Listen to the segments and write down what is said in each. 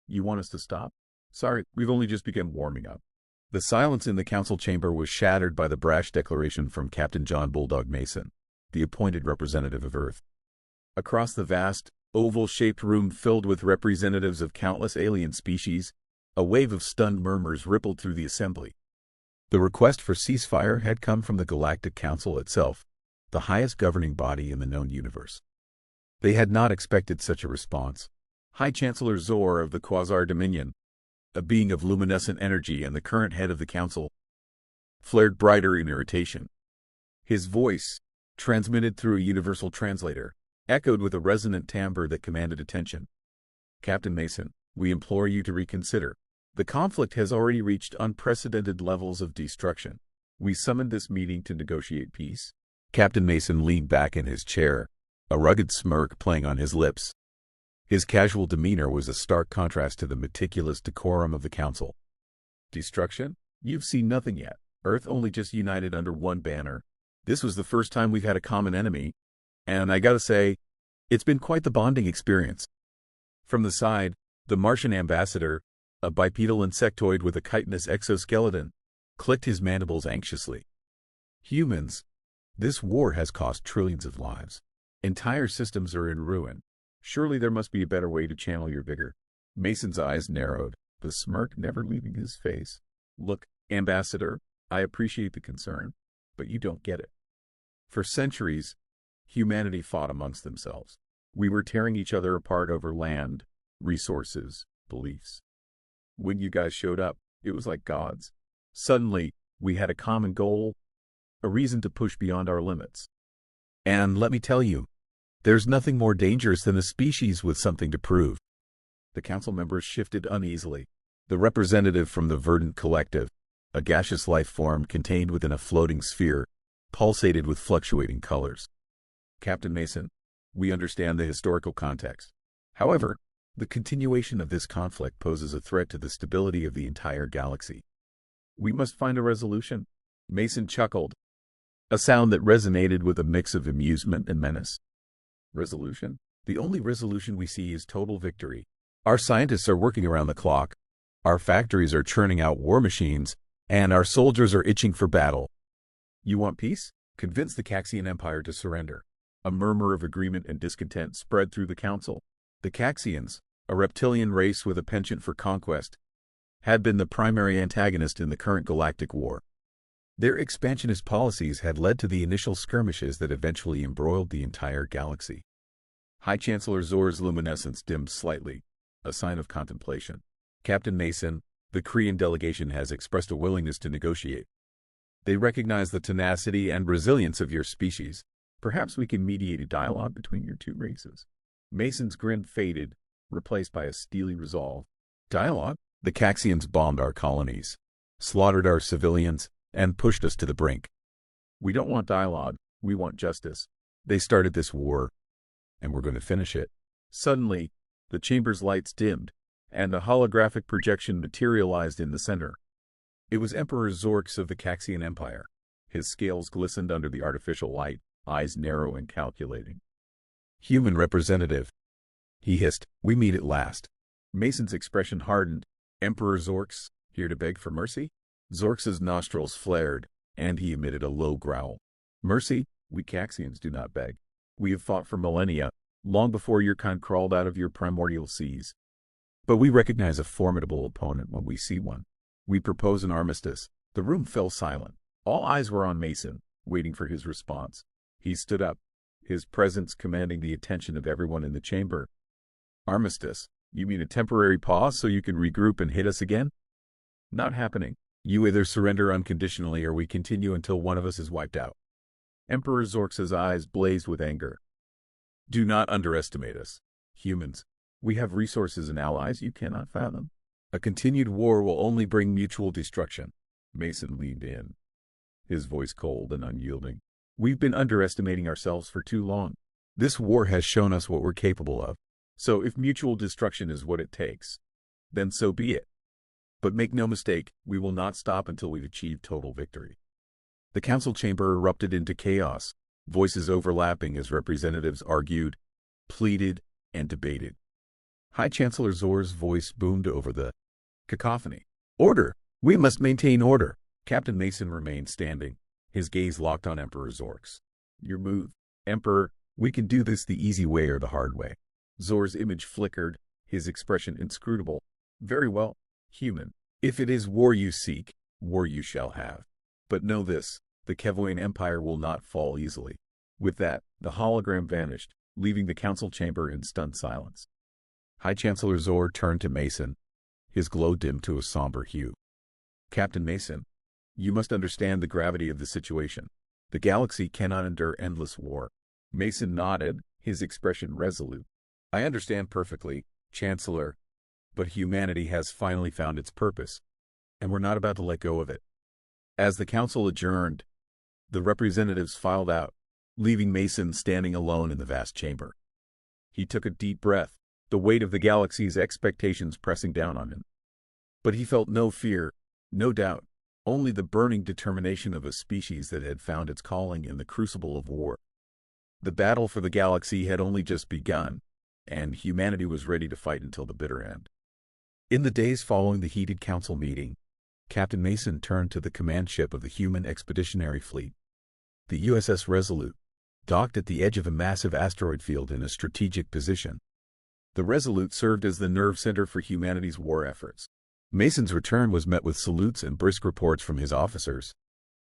You want us to stop? Sorry, we've only just begun warming up. The silence in the council chamber was shattered by the brash declaration from Captain John Bulldog Mason, the appointed representative of Earth. Across the vast, oval-shaped room filled with representatives of countless alien species, a wave of stunned murmurs rippled through the assembly. The request for ceasefire had come from the Galactic Council itself, the highest governing body in the known universe. They had not expected such a response. High Chancellor Zor of the Quasar Dominion, a being of luminescent energy and the current head of the council, flared brighter in irritation. His voice, transmitted through a universal translator, echoed with a resonant timbre that commanded attention. Captain Mason, we implore you to reconsider. The conflict has already reached unprecedented levels of destruction. We summoned this meeting to negotiate peace. Captain Mason leaned back in his chair, a rugged smirk playing on his lips. His casual demeanor was a stark contrast to the meticulous decorum of the council. Destruction? You've seen nothing yet. Earth only just united under one banner. This was the first time we've had a common enemy, and I gotta say, it's been quite the bonding experience. From the side, the Martian ambassador, a bipedal insectoid with a chitinous exoskeleton, clicked his mandibles anxiously. Humans, this war has cost trillions of lives. Entire systems are in ruin. Surely there must be a better way to channel your vigor. Mason's eyes narrowed, the smirk never leaving his face. Look, Ambassador, I appreciate the concern, but you don't get it. For centuries, humanity fought amongst themselves. We were tearing each other apart over land, resources, beliefs. When you guys showed up, it was like gods. Suddenly, we had a common goal, a reason to push beyond our limits. And let me tell you, there's nothing more dangerous than a species with something to prove. The council members shifted uneasily. The representative from the Verdant Collective, a gaseous life form contained within a floating sphere, pulsated with fluctuating colors. Captain Mason, we understand the historical context. However, the continuation of this conflict poses a threat to the stability of the entire galaxy. We must find a resolution. Mason chuckled, a sound that resonated with a mix of amusement and menace. Resolution? The only resolution we see is total victory. Our scientists are working around the clock, our factories are churning out war machines, and our soldiers are itching for battle. You want peace? Convince the Caxian Empire to surrender. A murmur of agreement and discontent spread through the council. The Caxians, a reptilian race with a penchant for conquest, had been the primary antagonist in the current galactic war. Their expansionist policies had led to the initial skirmishes that eventually embroiled the entire galaxy. High Chancellor Zor's luminescence dimmed slightly, a sign of contemplation. Captain Mason, the Korean delegation has expressed a willingness to negotiate. They recognize the tenacity and resilience of your species. Perhaps we can mediate a dialogue between your two races. Mason's grin faded, replaced by a steely resolve. Dialogue? The Caxians bombed our colonies, slaughtered our civilians, and pushed us to the brink. We don't want dialogue, we want justice. They started this war, and we're going to finish it. Suddenly, the chamber's lights dimmed, and a holographic projection materialized in the center. It was Emperor Zorx of the Caxian Empire. His scales glistened under the artificial light, eyes narrow and calculating. Human representative, he hissed, we meet at last. Mason's expression hardened. Emperor Zorx, here to beg for mercy? Zorx's nostrils flared, and he emitted a low growl. Mercy? We Caxians do not beg. We have fought for millennia, long before your kind crawled out of your primordial seas. But we recognize a formidable opponent when we see one. We propose an armistice. The room fell silent. All eyes were on Mason, waiting for his response. He stood up, his presence commanding the attention of everyone in the chamber. Armistice? You mean a temporary pause so you can regroup and hit us again? Not happening. You either surrender unconditionally or we continue until one of us is wiped out. Emperor Zorx's eyes blazed with anger. Do not underestimate us, humans. We have resources and allies you cannot fathom. A continued war will only bring mutual destruction. Mason leaned in, his voice cold and unyielding. We've been underestimating ourselves for too long. This war has shown us what we're capable of. So if mutual destruction is what it takes, then so be it. But make no mistake, we will not stop until we've achieved total victory. The council chamber erupted into chaos, voices overlapping as representatives argued, pleaded, and debated. High Chancellor Zor's voice boomed over the cacophony. Order! We must maintain order! Captain Mason remained standing, his gaze locked on Emperor Zork's. Your move, Emperor. We can do this the easy way or the hard way. Zor's image flickered, his expression inscrutable. Very well, human. If it is war you seek, war you shall have. But know this, the Kevoian Empire will not fall easily. With that, the hologram vanished, leaving the council chamber in stunned silence. High Chancellor Zor turned to Mason, his glow dimmed to a somber hue. Captain Mason, you must understand the gravity of the situation. The galaxy cannot endure endless war. Mason nodded, his expression resolute. I understand perfectly, Chancellor, but humanity has finally found its purpose, and we're not about to let go of it. As the council adjourned, the representatives filed out, leaving Mason standing alone in the vast chamber. He took a deep breath, the weight of the galaxy's expectations pressing down on him. But he felt no fear, no doubt, only the burning determination of a species that had found its calling in the crucible of war. The battle for the galaxy had only just begun, and humanity was ready to fight until the bitter end. In the days following the heated council meeting, Captain Mason turned to the command ship of the human expeditionary fleet. The USS Resolute docked at the edge of a massive asteroid field in a strategic position. The Resolute served as the nerve center for humanity's war efforts. Mason's return was met with salutes and brisk reports from his officers,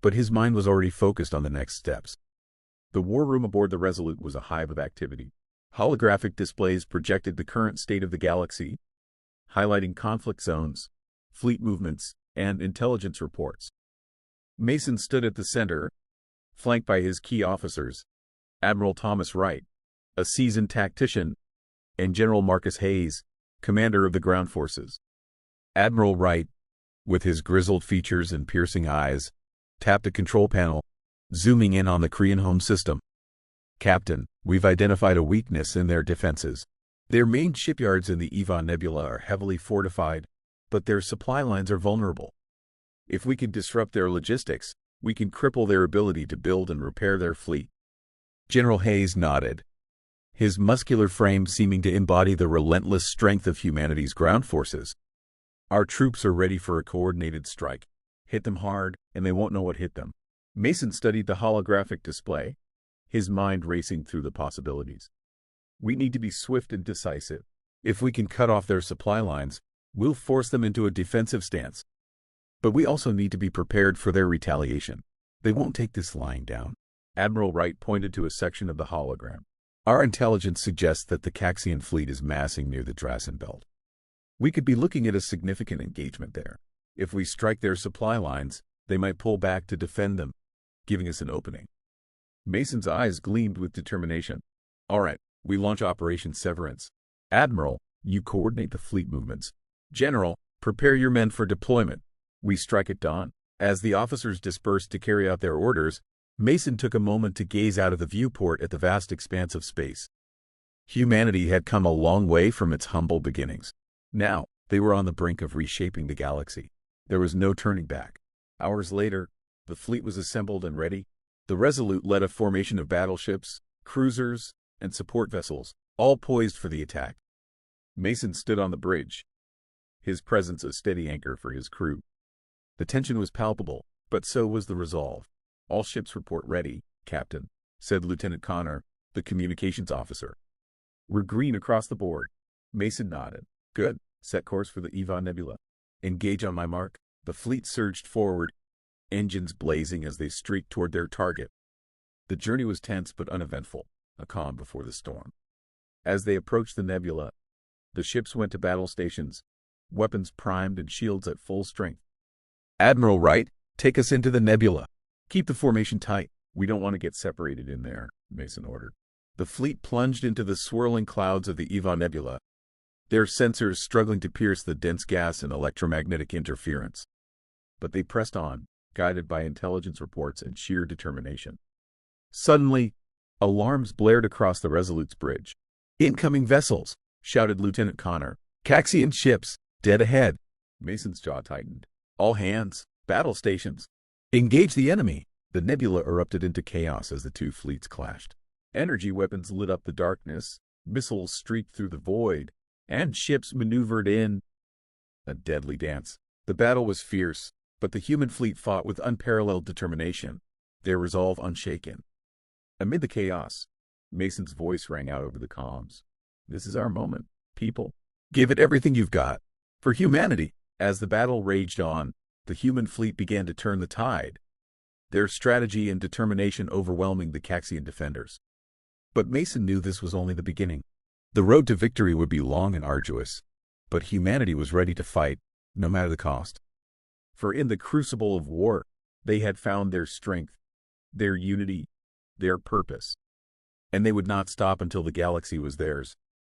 but his mind was already focused on the next steps. The war room aboard the Resolute was a hive of activity. Holographic displays projected the current state of the galaxy, highlighting conflict zones, fleet movements, and intelligence reports. Mason stood at the center, flanked by his key officers, Admiral Thomas Wright, a seasoned tactician, and General Marcus Hayes, commander of the ground forces. Admiral Wright, with his grizzled features and piercing eyes, tapped a control panel, zooming in on the Korean home system. Captain, we've identified a weakness in their defenses. Their main shipyards in the Eva Nebula are heavily fortified, but their supply lines are vulnerable. If we can disrupt their logistics, we can cripple their ability to build and repair their fleet. General Hayes nodded, his muscular frame seeming to embody the relentless strength of humanity's ground forces. Our troops are ready for a coordinated strike. Hit them hard, and they won't know what hit them. Mason studied the holographic display, his mind racing through the possibilities. We need to be swift and decisive. If we can cut off their supply lines, we'll force them into a defensive stance. But we also need to be prepared for their retaliation. They won't take this lying down. Admiral Wright pointed to a section of the hologram. Our intelligence suggests that the Caxian fleet is massing near the Drasen Belt. We could be looking at a significant engagement there. If we strike their supply lines, they might pull back to defend them, giving us an opening. Mason's eyes gleamed with determination. All right, we launch Operation Severance. Admiral, you coordinate the fleet movements. General, prepare your men for deployment. We strike at dawn. As the officers dispersed to carry out their orders, Mason took a moment to gaze out of the viewport at the vast expanse of space. Humanity had come a long way from its humble beginnings. Now, they were on the brink of reshaping the galaxy. There was no turning back. Hours later, the fleet was assembled and ready. The Resolute led a formation of battleships, cruisers, and support vessels, all poised for the attack. Mason stood on the bridge, his presence a steady anchor for his crew. The tension was palpable, but so was the resolve. All ships report ready, Captain, said Lieutenant Connor, the communications officer. We're green across the board. Mason nodded. Good. Set course for the Eva Nebula. Engage on my mark. The fleet surged forward, engines blazing as they streaked toward their target. The journey was tense but uneventful, a calm before the storm. As they approached the nebula, the ships went to battle stations, weapons primed and shields at full strength. Admiral Wright, take us into the nebula. Keep the formation tight. We don't want to get separated in there, Mason ordered. The fleet plunged into the swirling clouds of the Eva Nebula, their sensors struggling to pierce the dense gas and electromagnetic interference. But they pressed on, guided by intelligence reports and sheer determination. Suddenly, alarms blared across the Resolute's bridge. Incoming vessels, shouted Lieutenant Connor. Caxian ships, dead ahead. Mason's jaw tightened. All hands, battle stations. Engage the enemy. The nebula erupted into chaos as the two fleets clashed. Energy weapons lit up the darkness, missiles streaked through the void, and ships maneuvered in a deadly dance. The battle was fierce, but the human fleet fought with unparalleled determination, their resolve unshaken. Amid the chaos, Mason's voice rang out over the comms. "This is our moment, people. Give it everything you've got. For humanity." As the battle raged on, the human fleet began to turn the tide, their strategy and determination overwhelming the Caxian defenders. But Mason knew this was only the beginning. The road to victory would be long and arduous, but humanity was ready to fight, no matter the cost. For in the crucible of war, they had found their strength, their unity, their purpose. And they would not stop until the galaxy was theirs.